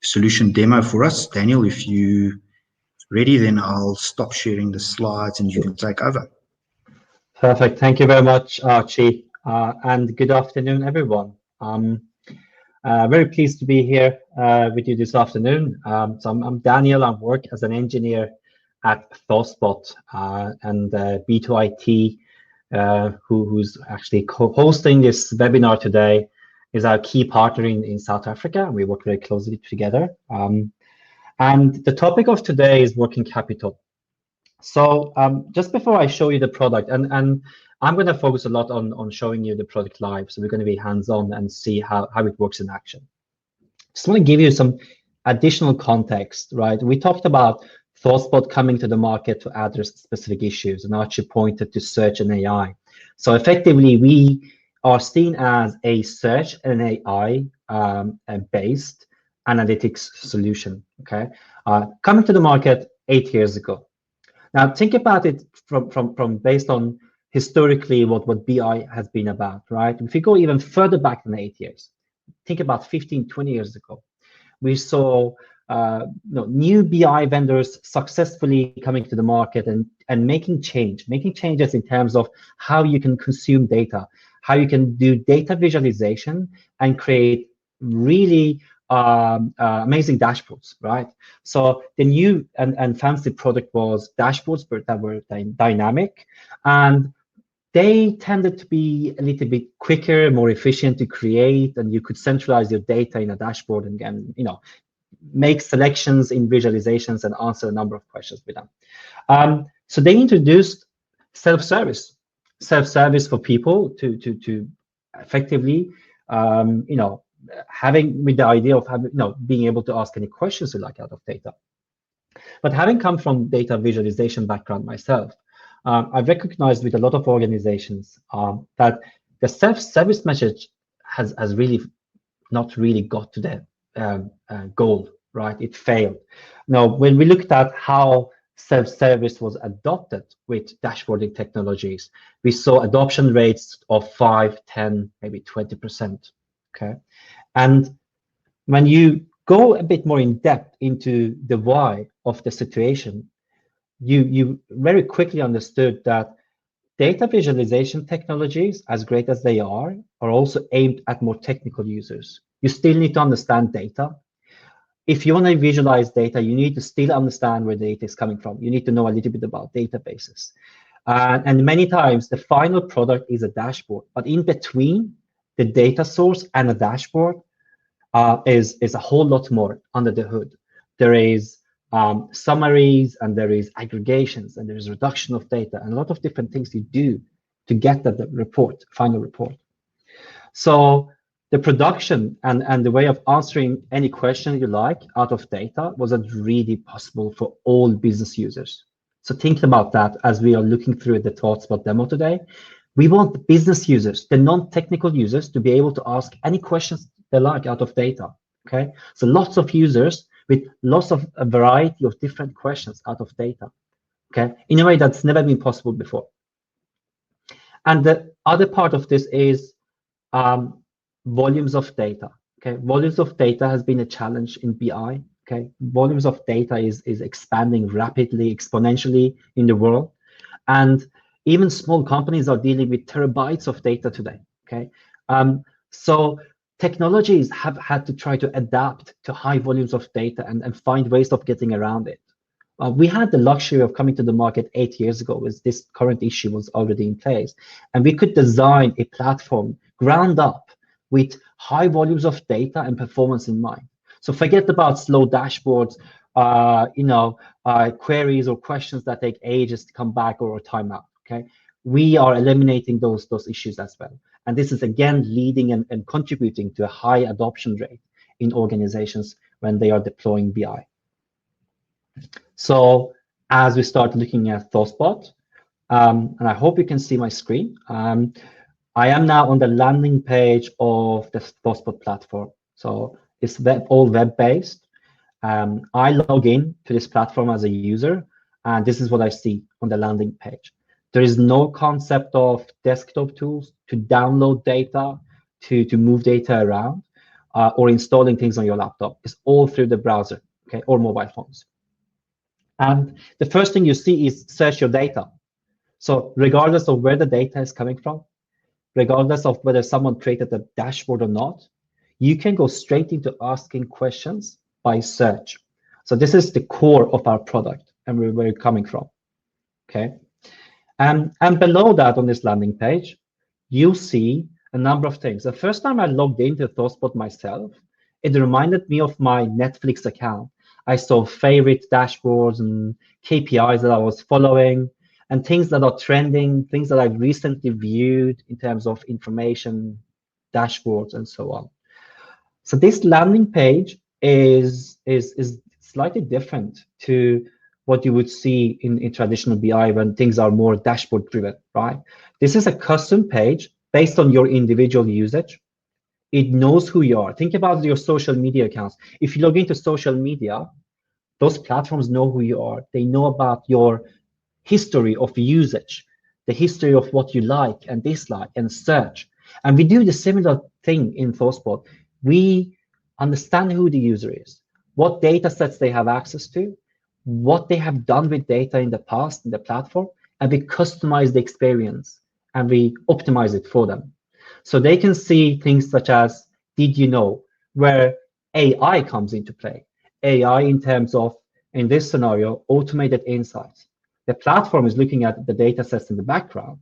solution demo for us. Daniel, if you ready, then I'll stop sharing the slides and you can take over. Perfect. Thank you very much, Archie, and good afternoon, everyone. Very pleased to be here with you this afternoon. So I'm Daniel. I work as an engineer at ThoughtSpot, and B2IT, who's actually co-hosting this webinar today, is our key partner in South Africa. We work very closely together. And the topic of today is working capital. So just before I show you the product, and I'm going to focus a lot on showing you the product live. So we're going to be hands-on and see how it works in action. Just want to give you some additional context, right? We talked about ThoughtSpot coming to the market to address specific issues, and Archie pointed to search and AI. So effectively, we are seen as a search and AI based analytics solution. Okay, coming to the market 8 years ago. Now think about it from based on historically what BI has been about, right? If you go even further back than 8 years, think about 15, 20 years ago, we saw new BI vendors successfully coming to the market and making changes in terms of how you can consume data, how you can do data visualization and create really amazing dashboards, right? So the new and fancy product was dashboards, but that were dynamic, and they tended to be a little bit quicker, more efficient to create, and you could centralize your data in a dashboard and make selections in visualizations and answer a number of questions with them. So they introduced self-service for people to effectively, having with the idea of being able to ask any questions you like out of data. But having come from data visualization background myself, I've recognized with a lot of organizations that the self-service message has really not really got to the goal, right? It failed. Now, when we looked at how self-service was adopted with dashboarding technologies, we saw adoption rates of 5, 10, maybe 20%. Okay, and when you go a bit more in depth into the why of the situation, you very quickly understood that data visualization technologies, as great as they are also aimed at more technical users. You still need to understand data. If you want to visualize data, you need to still understand where data is coming from. You need to know a little bit about databases. And many times the final product is a dashboard, but in between the data source and a dashboard is a whole lot more under the hood. There is summaries, and there is aggregations, and there is reduction of data, and a lot of different things you do to get that final report. So the production and the way of answering any question you like out of data wasn't really possible for all business users. So think about that as we are looking through the ThoughtSpot demo today. We want the business users, the non-technical users, to be able to ask any questions they like out of data. Okay, so lots of users with lots of a variety of different questions out of data. Okay, in a way that's never been possible before. And the other part of this is volumes of data. Okay, volumes of data has been a challenge in BI. Okay, volumes of data is expanding rapidly, exponentially in the world, and even small companies are dealing with terabytes of data today. Okay, so technologies have had to try to adapt to high volumes of data and find ways of getting around it. We had the luxury of coming to the market 8 years ago, as this current issue was already in place, and we could design a platform ground up with high volumes of data and performance in mind. So forget about slow dashboards, queries or questions that take ages to come back or a timeout. Okay, we are eliminating those issues as well, and this is again leading and contributing to a high adoption rate in organizations when they are deploying BI. So as we start looking at ThoughtSpot, and I hope you can see my screen. I am now on the landing page of the ThoughtSpot platform. So it's all web-based. I log in to this platform as a user, and this is what I see on the landing page. There is no concept of desktop tools to download data, to move data around. or installing things on your laptop is all through the browser, okay, or mobile phones. And the first thing you see is search your data. So regardless of where the data is coming from, regardless of whether someone created a dashboard or not, you can go straight into asking questions by search. So this is the core of our product and where we're coming from, okay? And below that on this landing page, you see a number of things. The first time I logged into ThoughtSpot myself, it reminded me of my Netflix account. I saw favorite dashboards and KPIs that I was following and things that are trending, things that I've recently viewed in terms of information, dashboards, and so on. So this landing page is slightly different to what you would see in traditional BI when things are more dashboard driven, right? This is a custom page based on your individual usage. It knows who you are. Think about your social media accounts. If you log into social media, those platforms know who you are. They know about your history of usage, the history of what you like and dislike and search. And we do the similar thing in ThoughtSpot. We understand who the user is, what data sets they have access to, what they have done with data in the past in the platform, and we customize the experience and we optimize it for them. So they can see things such as, did you know, where AI comes into play. AI in terms of, in this scenario, automated insights. The platform is looking at the data sets in the background,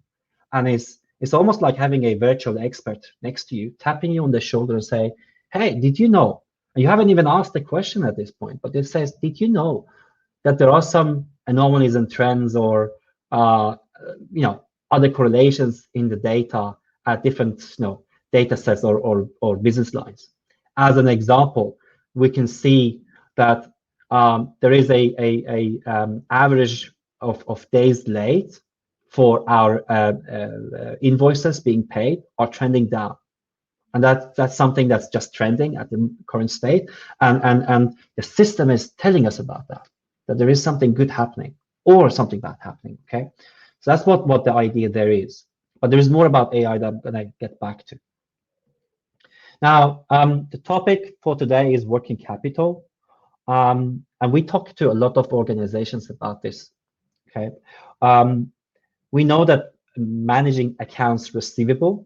and it's almost like having a virtual expert next to you, tapping you on the shoulder and say, hey, did you know? And you haven't even asked the question at this point, but it says, did you know that there are some anomalies and trends or other correlations in the data at different data sets or business lines? As an example, we can see that there is a average of days late for our invoices being paid are trending down. And that's something that's just trending at the current state. And the system is telling us about that there is something good happening or something bad happening, okay? So that's what the idea there is. But there is more about AI that I'm gonna get back to. Now, the topic for today is working capital. And we talked to a lot of organizations about this, okay? We know that managing accounts receivable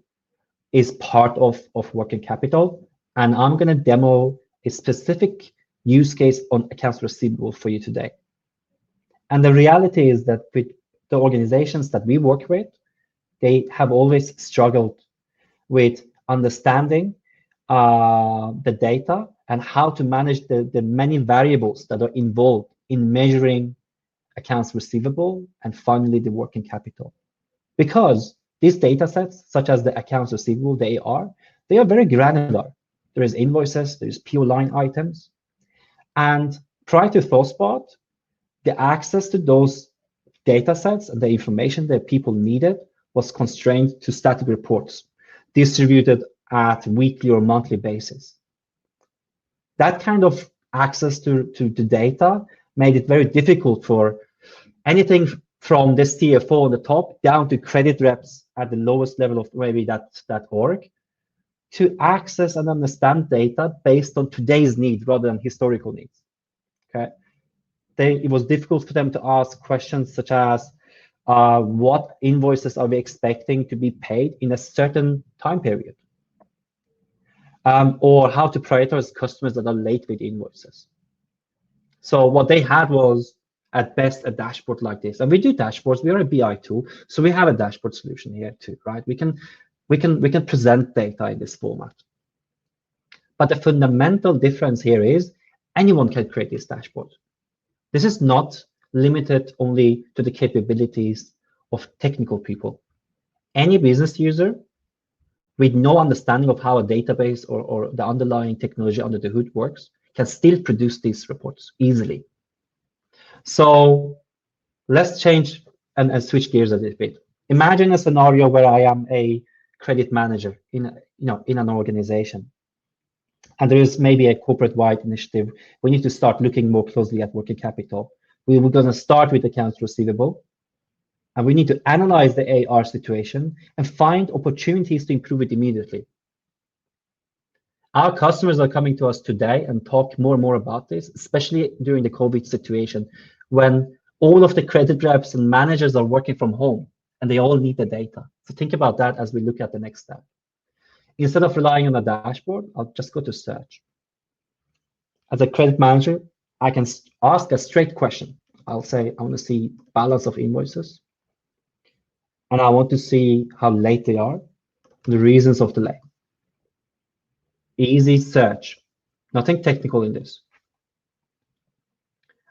is part of working capital. And I'm gonna demo a specific use case on accounts receivable for you today. And the reality is that with the organizations that we work with, they have always struggled with understanding the data and how to manage the many variables that are involved in measuring accounts receivable and finally the working capital. Because these data sets, such as the accounts receivable, they are very granular. There is invoices, there's PO line items. And prior to ThoughtSpot, the access to those data sets and the information that people needed was constrained to static reports distributed at weekly or monthly basis. That kind of access to data made it very difficult for anything from the CFO on the top down to credit reps at the lowest level of maybe that org to access and understand data based on today's need rather than historical needs. Okay, it was difficult for them to ask questions such as what invoices are we expecting to be paid in a certain time period, or how to prioritize customers that are late with invoices. So what they had was at best a dashboard like this, and we do dashboards. We are a BI tool, so we have a dashboard solution here too, right? We can present data in this format. But the fundamental difference here is anyone can create this dashboard. This is not limited only to the capabilities of technical people. Any business user with no understanding of how a database or the underlying technology under the hood works can still produce these reports easily. So let's change and switch gears a little bit. Imagine a scenario where I am a credit manager in an organization, and there is maybe a corporate-wide initiative. We need to start looking more closely at working capital. We're going to start with accounts receivable, and we need to analyze the AR situation and find opportunities to improve it immediately. Our customers are coming to us today and talk more and more about this, especially during the COVID situation, when all of the credit reps and managers are working from home and they all need the data. So think about that as we look at the next step. Instead of relying on a dashboard, I'll just go to search. As a credit manager, I can ask a straight question. I'll say, I want to see balance of invoices. And I want to see how late they are, the reasons of delay. Easy search, nothing technical in this.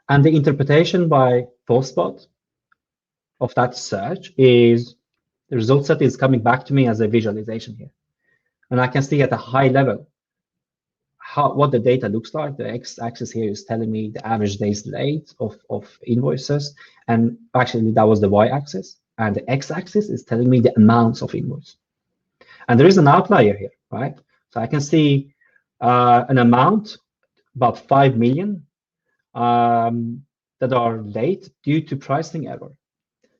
And the interpretation by ThoughtSpot of that search is the result set is coming back to me as a visualization here. And I can see at a high level what the data looks like. The x-axis here is telling me the average days late of invoices. And actually, that was the y-axis. And the x-axis is telling me the amounts of invoice. And there is an outlier here, right? So I can see an amount, about 5 million, that are late due to pricing error.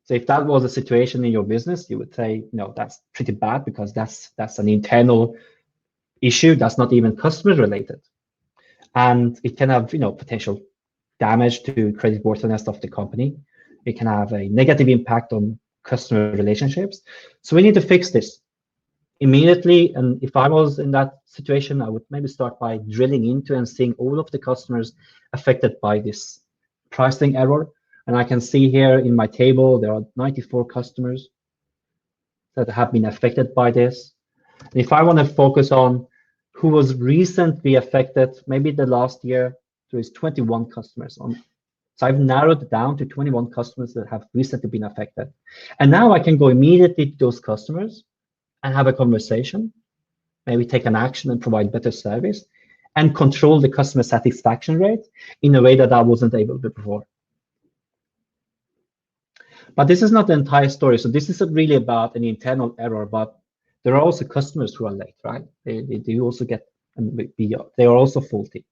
So if that was a situation in your business, you would say, no, that's pretty bad because that's an internal issue that's not even customer related, and it can have potential damage to creditworthiness of the company. It can have a negative impact on customer relationships. So we need to fix this immediately. And if I was in that situation, I would maybe start by drilling into and seeing all of the customers affected by this pricing error. And I can see here in my table, there are 94 customers that have been affected by this. And if I want to focus on who was recently affected, maybe the last year, there is 21 customers on. So I've narrowed it down to 21 customers that have recently been affected. And now I can go immediately to those customers and have a conversation, maybe take an action and provide better service, and control the customer satisfaction rate in a way that I wasn't able to before. But this is not the entire story. So this isn't really about an internal error, but there are also customers who are late, right? They do also get, and they are also faulty.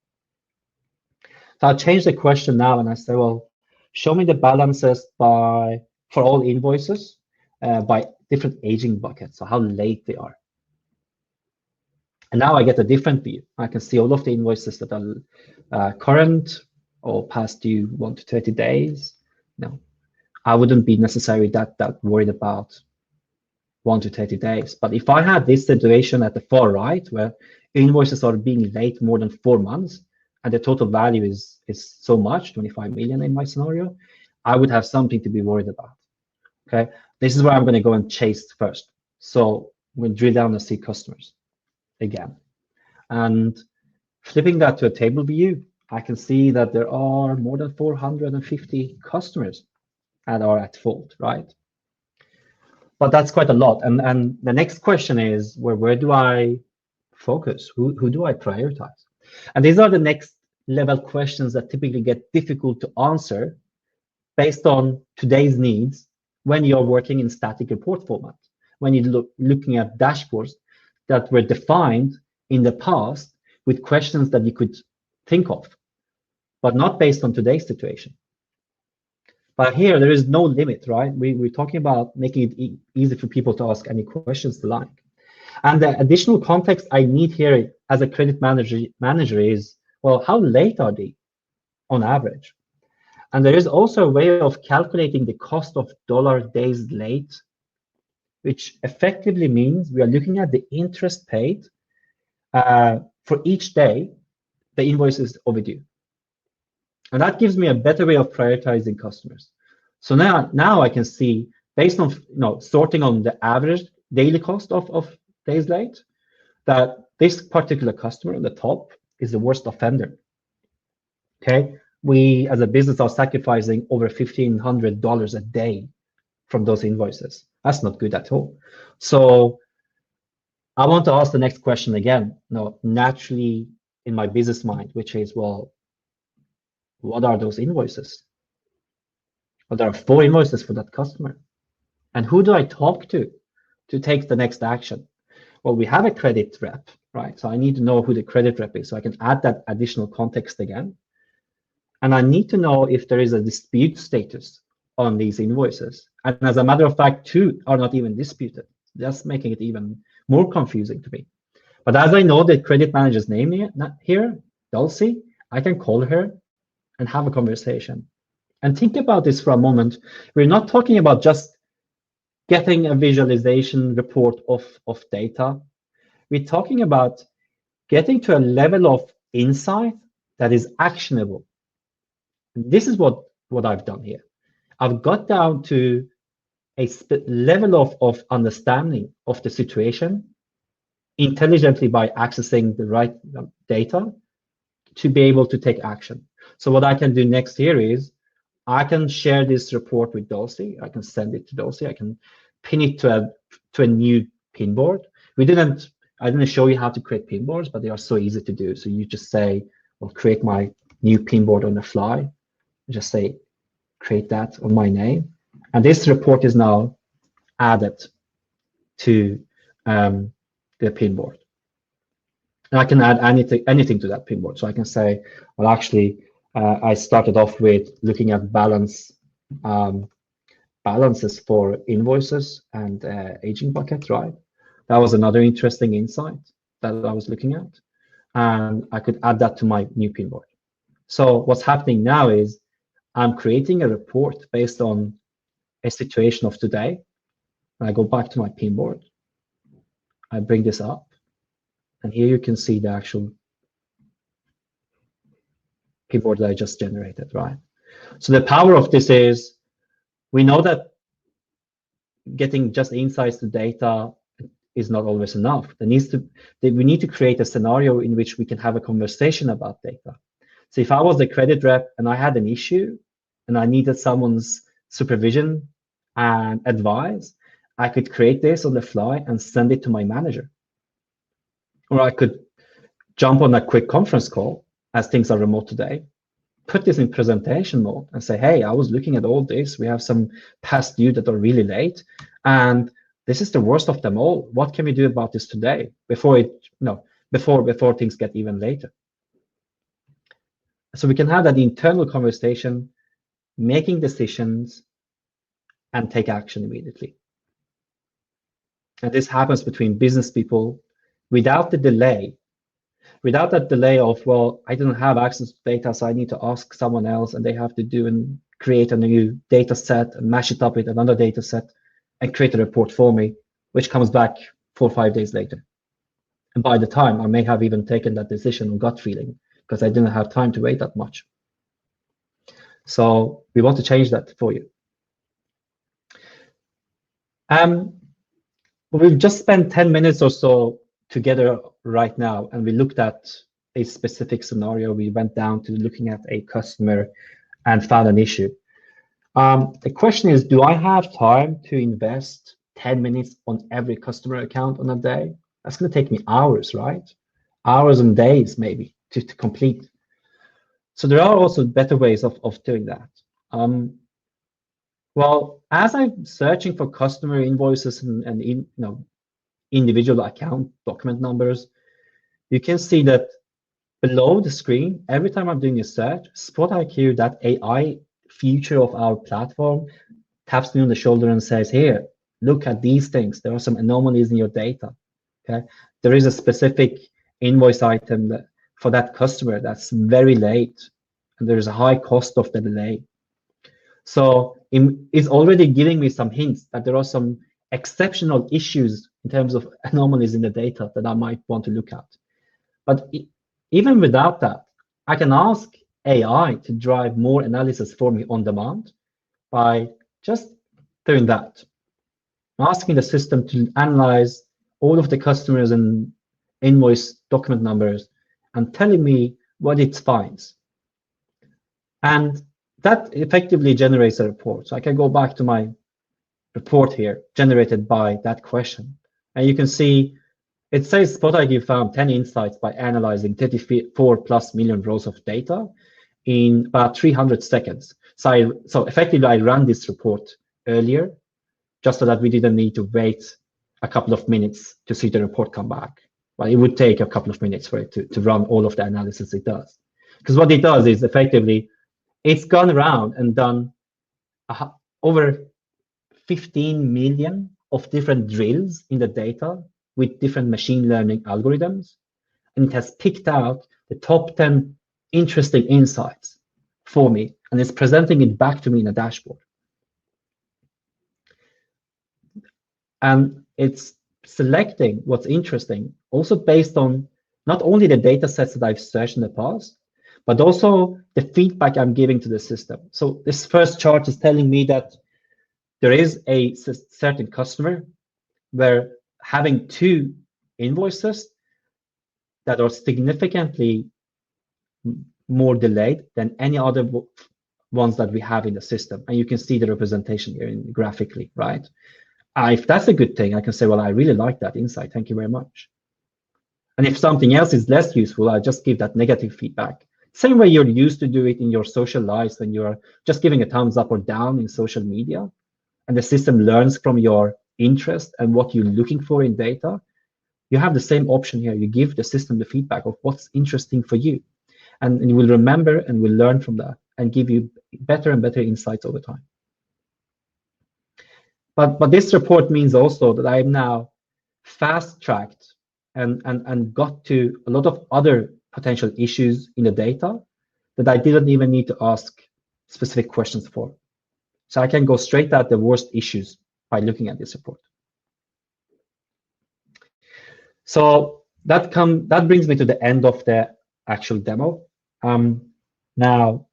So I'll change the question now and I say, well, show me the balances for all invoices by different aging buckets, so how late they are. And now I get a different view. I can see all of the invoices that are current or past due 1 to 30 days. No, I wouldn't be necessarily that worried about 1 to 30 days. But if I had this situation at the far right, where invoices are being late more than 4 months, and the total value is so much, 25 million in my scenario, I would have something to be worried about. Okay, this is where I'm going to go and chase first. So I'm going to drill down and see customers again. And flipping that to a table view, I can see that there are more than 450 customers that are at fault, right? But that's quite a lot. And the next question is, where do I focus? Who do I prioritize? And these are the next level questions that typically get difficult to answer based on today's needs when you're working in static report format, when you're looking at dashboards that were defined in the past with questions that you could think of, but not based on today's situation. But here, there is no limit, right? We're talking about making it easy for people to ask any questions they like. And the additional context I need here as a credit manager is, well, how late are they on average? And there is also a way of calculating the cost of dollar days late, which effectively means we are looking at the interest paid for each day the invoice is overdue. And that gives me a better way of prioritizing customers. So now I can see, based on sorting on the average daily cost of days late, that this particular customer at the top is the worst offender. Okay, we as a business are sacrificing over $1,500 a day from those invoices. That's not good at all. So I want to ask the next question again, naturally in my business mind, which is, well, what are those invoices? Well, there are 4 invoices for that customer. And who do I talk to take the next action? Well, we have a credit rep, right? So I need to know who the credit rep is so I can add that additional context again. And I need to know if there is a dispute status on these invoices. And as a matter of fact, 2 are not even disputed. That's making it even more confusing to me. But as I know the credit manager's name here, Dulcie, I can call her and have a conversation. And think about this for a moment. We're not talking about just getting a visualization report of data. We're talking about getting to a level of insight that is actionable. And this is what I've done here. I've got down to a level of understanding of the situation intelligently by accessing the right data to be able to take action. So what I can do next here is I can share this report with Dulcie. I can send it to Dulcie. I can pin it to a new pin board. I didn't show you how to create pin boards, but they are so easy to do. So you just say, well, create my new pin board on the fly. Just say, create that on my name. And this report is now added to the pin board. And I can add anything to that pin board. So I can say, well, actually, I started off with looking at balances for invoices and aging bucket, right? That was another interesting insight that I was looking at. And I could add that to my new pin board. So what's happening now is I'm creating a report based on a situation of today. I go back to my pin board. I bring this up. And here you can see the actual pin board that I just generated, right? So the power of this is we know that getting just insights to data is not always enough. We need to create a scenario in which we can have a conversation about data. So if I was the credit rep and I had an issue and I needed someone's supervision and advice, I could create this on the fly and send it to my manager. Or I could jump on a quick conference call, as things are remote today, put this in presentation mode and say, hey, I was looking at all this. We have some past due that are really late. And this is the worst of them all. What can we do about this today before things get even later? So we can have that internal conversation, making decisions, and take action immediately. And this happens between business people without the delay, without that delay of, well, I don't have access to data, so I need to ask someone else, and they have to do and create a new data set and mash it up with another data set and create a report for me, which comes back 4 or 5 days later. And by the time I may have even taken that decision on gut feeling because I didn't have time to wait that much. So we want to change that for you. We've just spent 10 minutes or so together right now, and we looked at a specific scenario. We went down to looking at a customer and found an issue. The question is, do I have time to invest 10 minutes on every customer account on a day? That's going to take me hours, right? Hours and days maybe to complete. So there are also better ways of doing that. Well, as I'm searching for customer invoices and individual account document numbers, you can see that below the screen, every time I'm doing a search, SpotIQ, that AI feature of our platform, taps me on the shoulder and says, here, look at these things. There are some anomalies in your data. Okay, there is a specific invoice item for that customer that's very late, and there's a high cost of the delay. So it's already giving me some hints that there are some exceptional issues in terms of anomalies in the data that I might want to look at. But even without that, I can ask AI to drive more analysis for me on demand by just doing that. I'm asking the system to analyze all of the customers and invoice document numbers and telling me what it finds. And that effectively generates a report. So I can go back to my report here, generated by that question. And you can see it says SpotIQ found 10 insights by analyzing 34+ million rows of data in about 300 seconds. So effectively, I ran this report earlier, just so that we didn't need to wait a couple of minutes to see the report come back. Well, it would take a couple of minutes for it to run all of the analysis it does. Because what it does is effectively, it's gone around and done over 15 million of different drills in the data with different machine learning algorithms, and it has picked out the top 10 interesting insights for me, and it's presenting it back to me in a dashboard. And it's selecting what's interesting, also based on not only the data sets that I've searched in the past, but also the feedback I'm giving to the system. So this first chart is telling me that there is a certain customer where having 2 invoices that are significantly more delayed than any other ones that we have in the system. And you can see the representation here graphically, right? If that's a good thing, I can say, well, I really like that insight. Thank you very much. And if something else is less useful, I just give that negative feedback. Same way you're used to do it in your social lives when you're just giving a thumbs up or down in social media, and the system learns from your interest and what you're looking for in data. You have the same option here. You give the system the feedback of what's interesting for you, and it will remember and will learn from that and give you better and better insights over time. But this report means also that I am now fast-tracked and got to a lot of other potential issues in the data that I didn't even need to ask specific questions for. So I can go straight at the worst issues by looking at this report. So that brings me to the end of the actual demo. Now,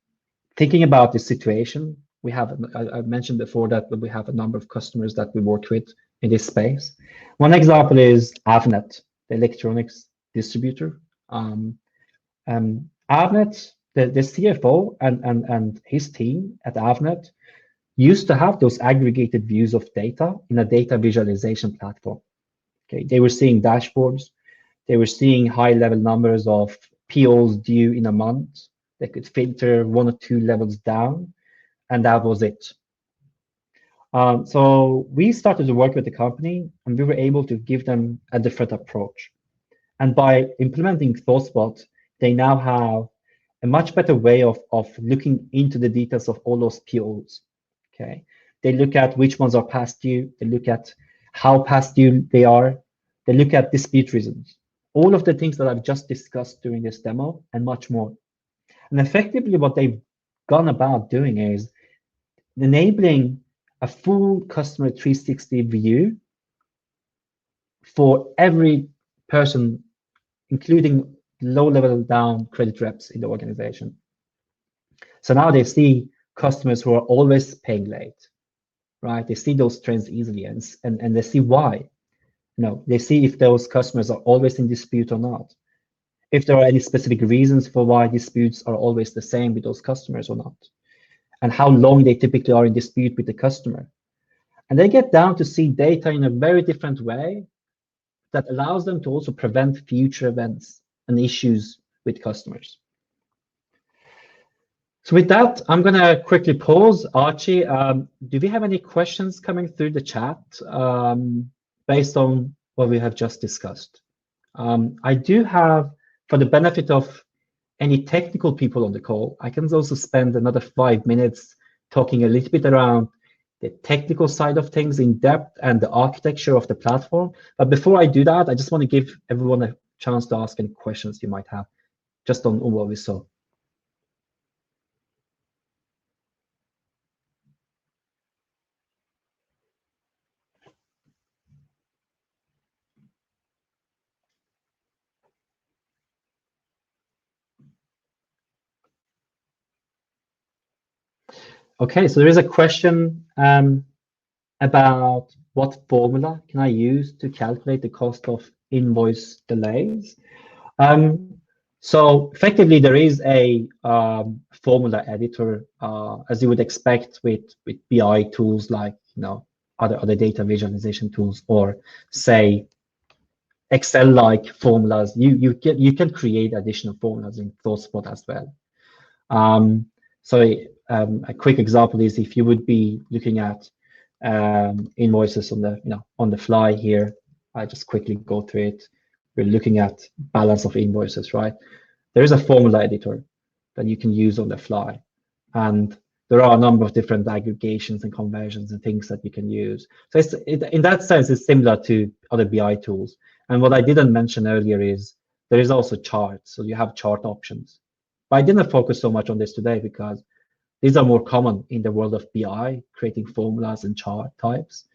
thinking about this situation, we have, I mentioned before that we have a number of customers that we work with in this space. One example is Avnet, the electronics distributor. Avnet, the CFO and his team at Avnet used to have those aggregated views of data in a data visualization platform. Okay, they were seeing dashboards, they were seeing high-level numbers of POs due in a month. They could filter 1 or 2 levels down, and that was it. So we started to work with the company, and we were able to give them a different approach. And by implementing ThoughtSpot, they now have a much better way of looking into the details of all those POs. Okay, they look at which ones are past due, they look at how past due they are, they look at dispute reasons, all of the things that I've just discussed during this demo and much more. And effectively what they've gone about doing is enabling a full customer 360 view for every person, including low-level down credit reps in the organization. So now they see customers who are always paying late, right? They see those trends easily, and they see why. They see if those customers are always in dispute or not, if there are any specific reasons for why disputes are always the same with those customers or not, and how long they typically are in dispute with the customer. And they get down to see data in a very different way that allows them to also prevent future events and issues with customers. So with that, I'm going to quickly pause. Archie, do we have any questions coming through the chat based on what we have just discussed? I do have, for the benefit of any technical people on the call, I can also spend another 5 minutes talking a little bit around the technical side of things in depth and the architecture of the platform. But before I do that, I just want to give everyone a chance to ask any questions you might have just on what we saw. Okay, so there is a question about what formula can I use to calculate the cost of invoice delays. So effectively, there is a formula editor, as you would expect with BI tools like other data visualization tools, or say Excel-like formulas. You can create additional formulas in ThoughtSpot as well. So a quick example is if you would be looking at invoices on the fly here. I just quickly go through it. We're looking at balance of invoices, right? There is a formula editor that you can use on the fly, and there are a number of different aggregations and conversions and things that you can use. So in that sense, it's similar to other BI tools. And what I didn't mention earlier is there is also charts. So you have chart options. But I didn't focus so much on this today because these are more common in the world of BI, creating formulas and chart types.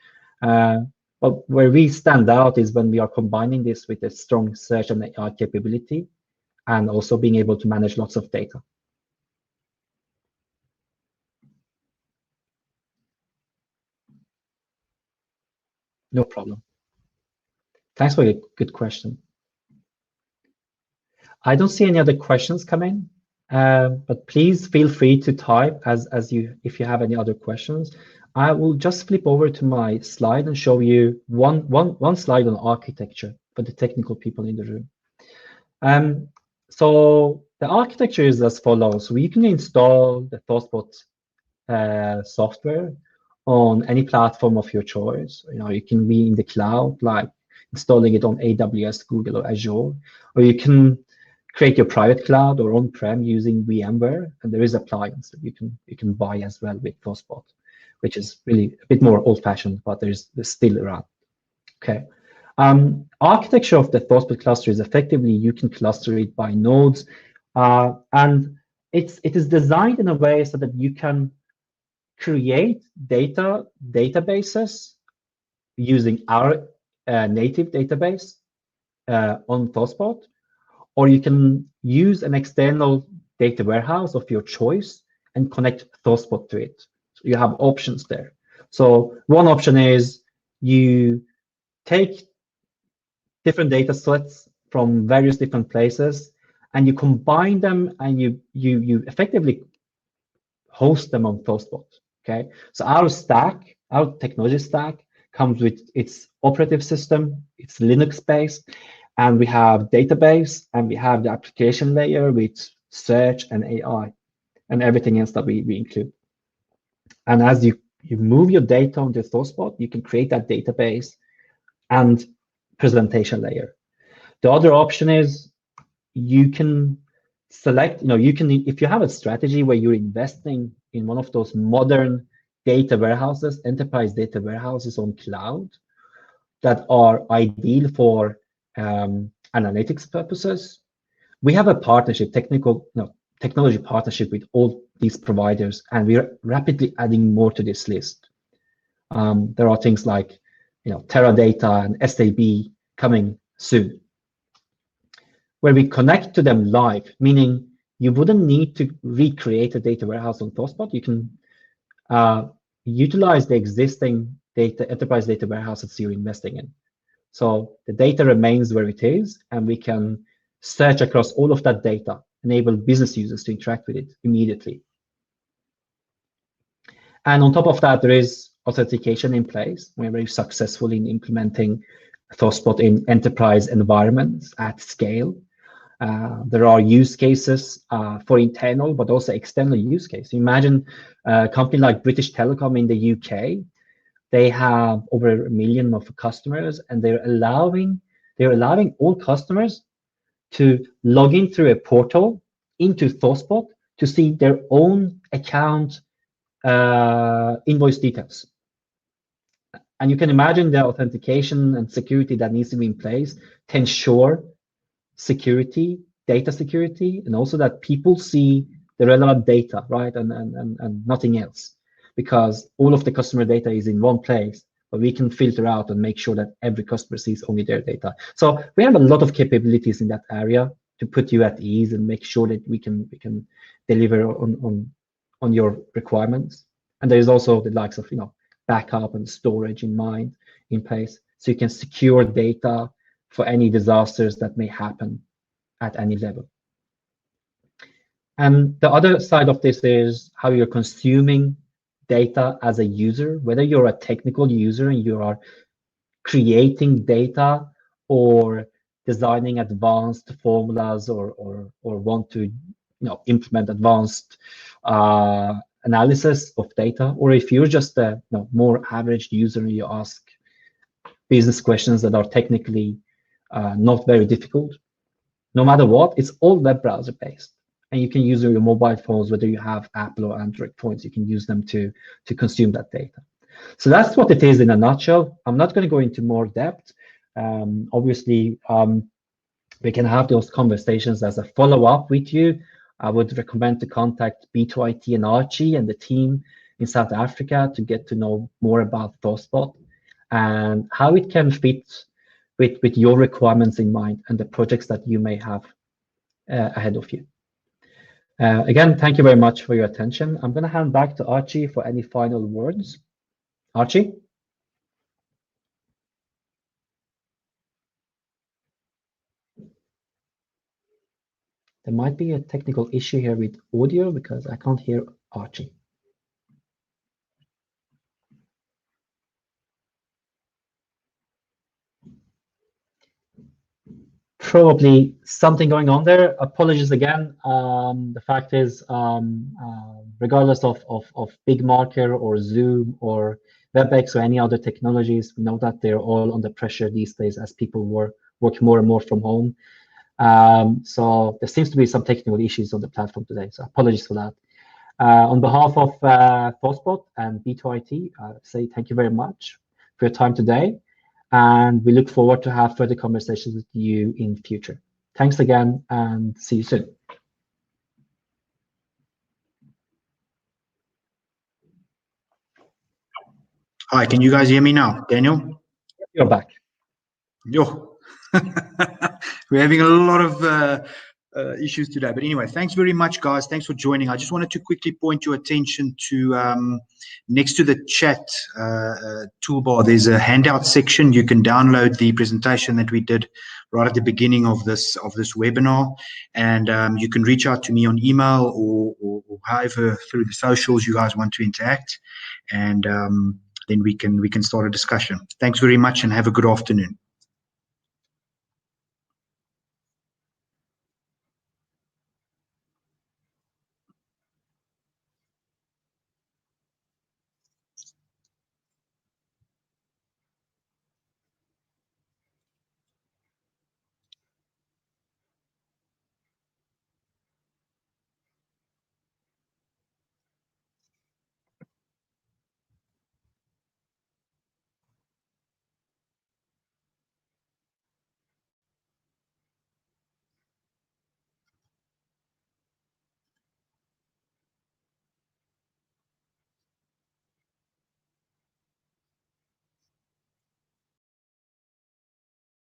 But where we stand out is when we are combining this with a strong search and AI capability, and also being able to manage lots of data. No problem. Thanks for your good question. I don't see any other questions come in, but please feel free to type if you have any other questions. I will just flip over to my slide and show you one slide on architecture for the technical people in the room. So the architecture is as follows. We can install the ThoughtSpot software on any platform of your choice. You can be in the cloud, like installing it on AWS, Google, or Azure, or you can create your private cloud or on-prem using VMware, and there is appliance that you can buy as well with ThoughtSpot, which is really a bit more old-fashioned, but there's still around. Okay. Architecture of the ThoughtSpot cluster is effectively you can cluster it by nodes, and it is designed in a way so that you can create databases using our native database on ThoughtSpot, or you can use an external data warehouse of your choice and connect ThoughtSpot to it. So you have options there. So one option is you take different data sets from various different places and you combine them and you effectively host them on ThoughtSpot. Okay, so our technology stack comes with its operative system, it's Linux based, and we have database and we have the application layer with search and AI and everything else that we include. And as you move your data onto ThoughtSpot, you can create that database and presentation layer. The other option is you can select, if you have a strategy where you're investing in one of those modern data warehouses, enterprise data warehouses on cloud that are ideal for analytics purposes, we have a partnership, technology partnership with all these providers, and we're rapidly adding more to this list. There are things like Teradata and SAB coming soon, where we connect to them live, meaning you wouldn't need to recreate a data warehouse on ThoughtSpot. You can utilize the existing enterprise data warehouses you're investing in. So the data remains where it is, and we can search across all of that data, enable business users to interact with it immediately. And on top of that, there is authentication in place. We're very successful in implementing ThoughtSpot in enterprise environments at scale. There are use cases for internal, but also external use cases. Imagine a company like British Telecom in the UK. They have over 1 million of customers, and they're allowing all customers to log in through a portal into ThoughtSpot to see their own account invoice details. And you can imagine the authentication and security that needs to be in place to ensure security, data security, and also that people see the relevant data, right, and nothing else, because all of the customer data is in one place, but we can filter out and make sure that every customer sees only their data. So we have a lot of capabilities in that area to put you at ease and make sure that we can deliver on your requirements. And there is also the likes of backup and storage in place, so you can secure data for any disasters that may happen at any level. And the other side of this is how you're consuming data as a user, whether you're a technical user and you are creating data or designing advanced formulas or want to implement advanced analysis of data, or if you're just a more average user and you ask business questions that are technically not very difficult. No matter what, it's all web browser based. and you can use your mobile phones, whether you have Apple or Android phones, you can use them to consume that data. So that's what it is in a nutshell. I'm not going to go into more depth. Obviously, we can have those conversations as a follow-up with you. I would recommend to contact B2IT and Archie and the team in South Africa to get to know more about ThoughtSpot and how it can fit with your requirements in mind and the projects that you may have ahead of you. Again, thank you very much for your attention. I'm going to hand back to Archie for any final words. Archie? There might be a technical issue here with audio because I can't hear Archie. Probably something going on there. Apologies again. The fact is, regardless of Big Marker or Zoom or WebEx or any other technologies, we know that they're all under pressure these days as people work more and more from home. So there seems to be some technical issues on the platform today. So apologies for that. On behalf of ThoughtSpot and B2IT, say thank you very much for your time today. And we look forward to have further conversations with you in future. Thanks again and see you soon. Hi, can you guys hear me now? Daniel? You're back. Yo. We're having a lot of issues today. But anyway, thanks very much, guys. Thanks for joining. I just wanted to quickly point your attention to next to the chat toolbar, there's a handout section. You can download the presentation that we did right at the beginning of this webinar, and you can reach out to me on email or however through the socials you guys want to interact, and then we can start a discussion. Thanks very much and have a good afternoon.